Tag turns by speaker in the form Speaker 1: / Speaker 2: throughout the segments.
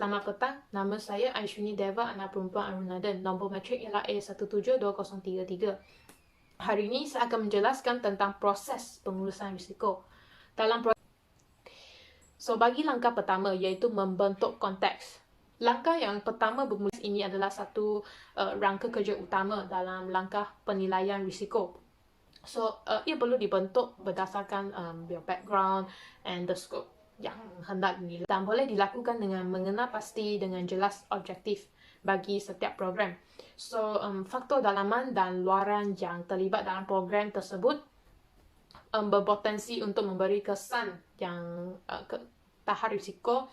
Speaker 1: Selamat petang, nama saya Aishwini Deva, anak perempuan Arunaden. Nombor matrik ialah A172033. Hari ini saya akan menjelaskan tentang proses pengurusan risiko. Bagi langkah pertama iaitu membentuk konteks. Langkah yang pertama bermula ini adalah satu rangka kerja utama dalam langkah penilaian risiko. Ia perlu dibentuk berdasarkan your background and the scope yang hendak dinilai dan boleh dilakukan dengan mengenal pasti dengan jelas objektif bagi setiap program. Faktor dalaman dan luaran yang terlibat dalam program tersebut berpotensi untuk memberi kesan yang tahap risiko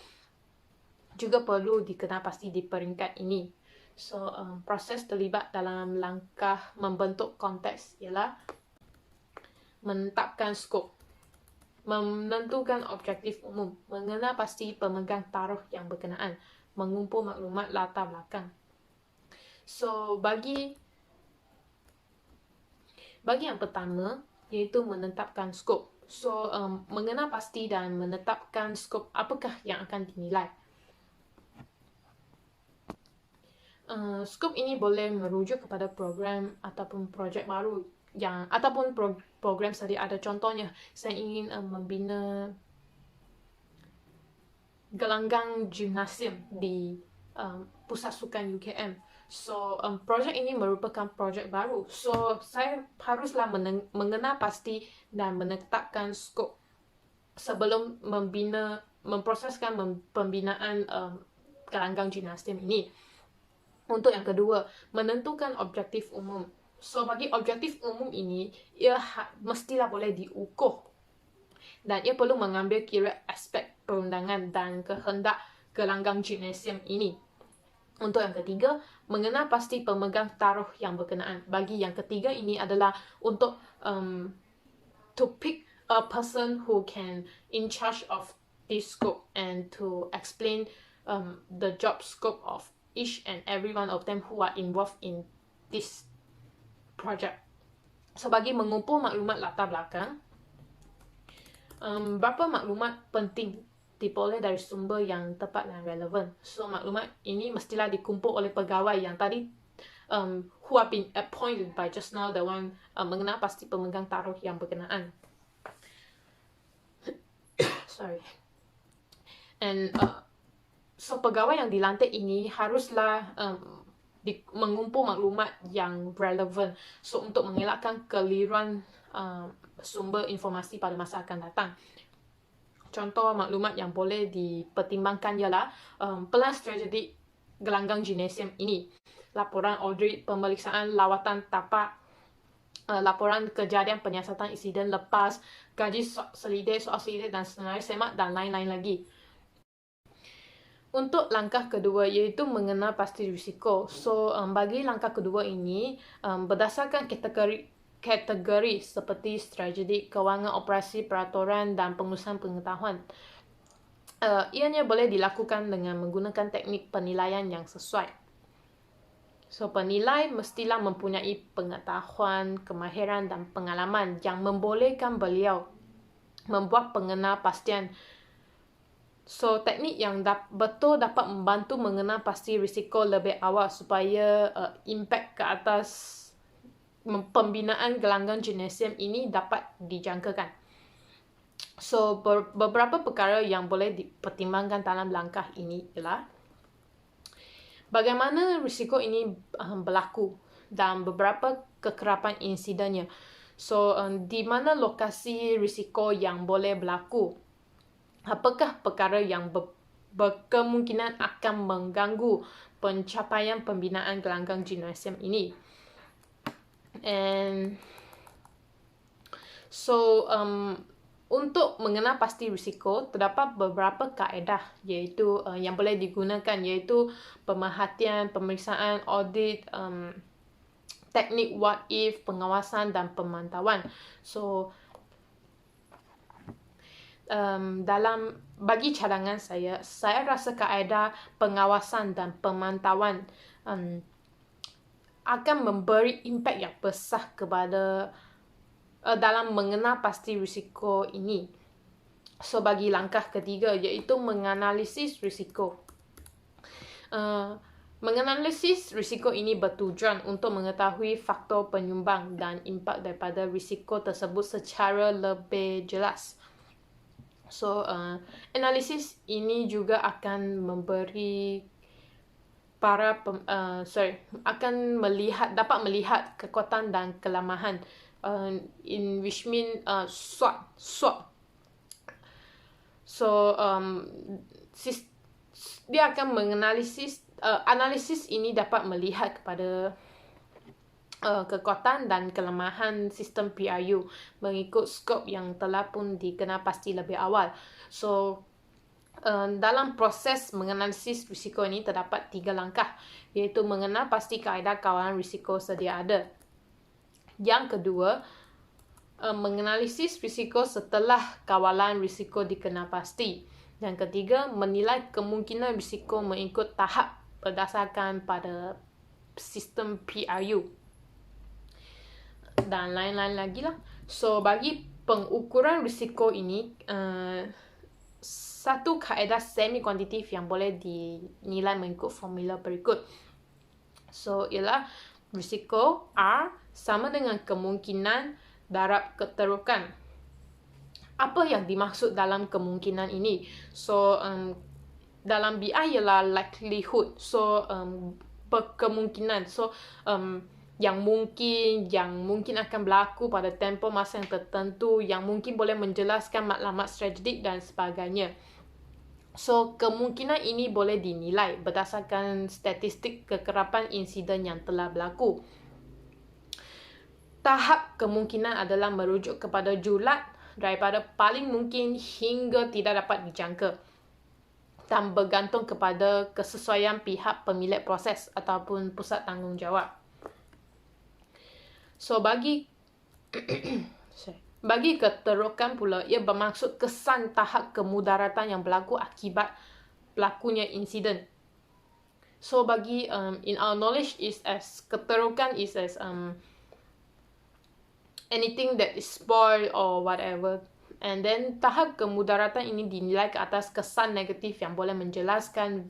Speaker 1: juga perlu dikenal pasti di peringkat ini. Proses terlibat dalam langkah membentuk konteks ialah menetapkan skop, menentukan objektif umum, mengenal pasti pemegang taruh yang berkenaan, mengumpul maklumat latar belakang. Bagi yang pertama iaitu menetapkan skop. Mengenal pasti dan menetapkan skop apakah yang akan dinilai. Skop ini boleh merujuk kepada program ataupun projek baru ataupun program sedia ada. Contohnya, saya ingin membina gelanggang gimnasium di pusat sukan UKM. Projek ini merupakan projek baru. Saya haruslah mengenal pasti dan menetapkan skop sebelum memproseskan pembinaan gelanggang gimnasium ini. Untuk yang kedua, menentukan objektif umum. Bagi objektif umum ini, ia mestilah boleh diukur dan ia perlu mengambil kira aspek perundangan dan kehendak gelanggang gimnasium ini. Untuk yang ketiga, mengenal pasti pemegang taruh yang berkenaan. Bagi yang ketiga ini adalah untuk to pick a person who can in charge of this scope and to explain the job scope of each and every one of them who are involved in this project. Bagi mengumpul maklumat latar belakang, berapa maklumat penting diperoleh dari sumber yang tepat dan relevan. Maklumat ini mestilah dikumpul oleh pegawai yang tadi who have been appointed by just now, the one mengenal pasti pemegang taruh yang berkenaan. Pegawai yang dilantik ini haruslah mengumpul maklumat yang relevan untuk mengelakkan keliruan sumber informasi pada masa akan datang. Contoh maklumat yang boleh dipertimbangkan ialah pelan strategik gelanggang gimnasium ini, laporan audit pemeriksaan lawatan tapak, laporan kejadian penyiasatan insiden lepas, gaji soal selidik dan senarai semak dan lain-lain lagi. Untuk langkah kedua iaitu mengenal pasti risiko. Bagi langkah kedua ini berdasarkan kategori seperti strategi, kewangan operasi, peraturan dan pengurusan pengetahuan. Ianya boleh dilakukan dengan menggunakan teknik penilaian yang sesuai. Penilai mestilah mempunyai pengetahuan, kemahiran dan pengalaman yang membolehkan beliau membuat pengenalpastian. Teknik yang betul dapat membantu mengenal pasti risiko lebih awal supaya impak ke atas pembinaan gelanggang gimnasium ini dapat dijangkakan. Beberapa perkara yang boleh dipertimbangkan dalam langkah ini ialah bagaimana risiko ini berlaku dan beberapa kekerapan insidennya. Di mana lokasi risiko yang boleh berlaku? Apakah perkara yang berkemungkinan akan mengganggu pencapaian pembinaan gelanggang gimnasium ini? Untuk mengenal pasti risiko, terdapat beberapa kaedah iaitu yang boleh digunakan iaitu pemerhatian, pemeriksaan, audit, teknik what if, pengawasan dan pemantauan. Bagi cadangan saya rasa kaedah pengawasan dan pemantauan akan memberi impak yang besar kepada dalam mengenal pasti risiko ini. Bagi langkah ketiga iaitu menganalisis risiko. Menganalisis risiko ini bertujuan untuk mengetahui faktor penyumbang dan impak daripada risiko tersebut secara lebih jelas. So, analisis ini juga akan memberi dapat melihat kekuatan dan kelemahan, in which mean SWOT. So, dia akan menganalisis, analisis ini dapat melihat kepada kekuatan dan kelemahan sistem PRU mengikut skop yang telah pun dikenal pasti lebih awal. So, dalam proses menganalisis risiko ini terdapat 3 langkah, iaitu mengenal pasti kaedah kawalan risiko sedia ada. Yang kedua, menganalisis risiko setelah kawalan risiko dikenal pasti. Yang ketiga, menilai kemungkinan risiko mengikut tahap berdasarkan pada sistem PRU. Dan lain-lain lagi lah. So, bagi pengukuran risiko ini, satu kaedah semi-kuantitatif yang boleh dinilai mengikut formula berikut. So, ialah risiko R sama dengan kemungkinan darab keterukan. Apa yang dimaksud dalam kemungkinan ini? So, dalam BI ialah likelihood. So, kemungkinan. So, yang mungkin akan berlaku pada tempoh masa yang tertentu, yang mungkin boleh menjelaskan maklumat strategik dan sebagainya. So, kemungkinan ini boleh dinilai berdasarkan statistik kekerapan insiden yang telah berlaku. Tahap kemungkinan adalah merujuk kepada julat daripada paling mungkin hingga tidak dapat dijangka dan bergantung kepada kesesuaian pihak pemilik proses ataupun pusat tanggungjawab. So, bagi keterukan pula, ia bermaksud kesan tahap kemudaratan yang berlaku akibat berlakunya insiden. So, bagi in our knowledge is as keterukan is as anything that is spoiled or whatever. And then tahap kemudaratan ini dinilai ke atas kesan negatif yang boleh menjelaskan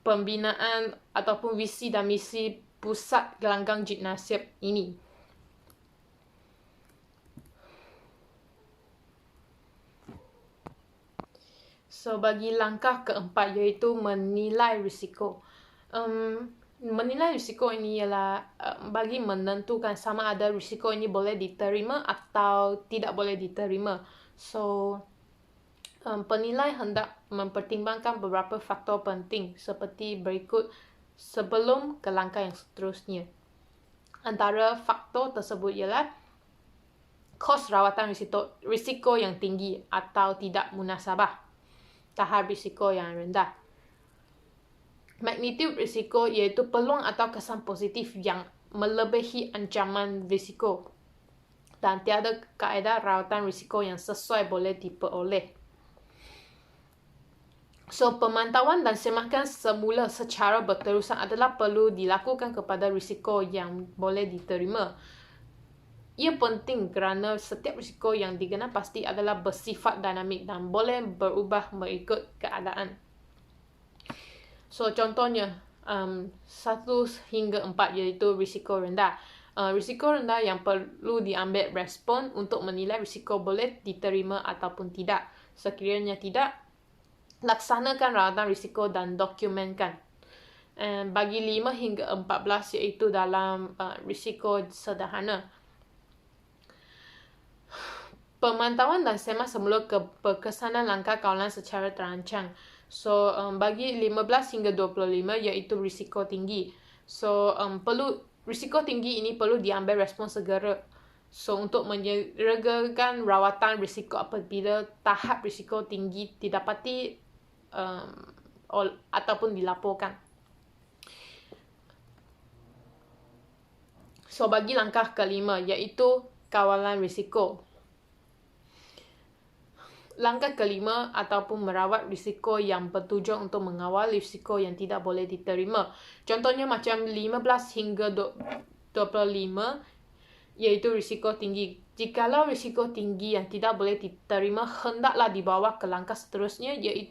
Speaker 1: pembinaan ataupun visi dan misi pusat gelanggang gimnasium ini. So, bagi langkah keempat iaitu menilai risiko. Menilai risiko ini ialah bagi menentukan sama ada risiko ini boleh diterima atau tidak boleh diterima. So, penilai hendak mempertimbangkan beberapa faktor penting seperti berikut sebelum ke langkah yang seterusnya. Antara faktor tersebut ialah kos rawatan risiko yang tinggi atau tidak munasabah, tahap risiko yang rendah. Magnitude risiko iaitu peluang atau kesan positif yang melebihi ancaman risiko. Dan tiada kaedah rawatan risiko yang sesuai boleh diperoleh. So, pemantauan dan semakan semula secara berterusan adalah perlu dilakukan kepada risiko yang boleh diterima. Ia penting kerana setiap risiko yang dikenal pasti adalah bersifat dinamik dan boleh berubah mengikut keadaan. So, contohnya 1 hingga 4 iaitu risiko rendah. Risiko rendah yang perlu diambil respon untuk menilai risiko boleh diterima ataupun tidak. Sekiranya tidak, laksanakan rawatan risiko dan dokumenkan. Bagi 5 hingga 14 iaitu dalam risiko sederhana. Pemantauan dan semak semula keberkesanan langkah kawalan secara terancang. So, bagi 15 hingga 25 iaitu risiko tinggi. So, risiko tinggi ini perlu diambil respon segera. So, untuk menyeragakan rawatan risiko apabila tahap risiko tinggi didapati ataupun dilaporkan. So, bagi langkah kelima iaitu kawalan risiko. Langkah kelima ataupun merawat risiko yang bertujuan untuk mengawal risiko yang tidak boleh diterima. Contohnya macam 15 hingga 25 iaitu risiko tinggi. Jikalau risiko tinggi yang tidak boleh diterima hendaklah dibawa ke langkah seterusnya iaitu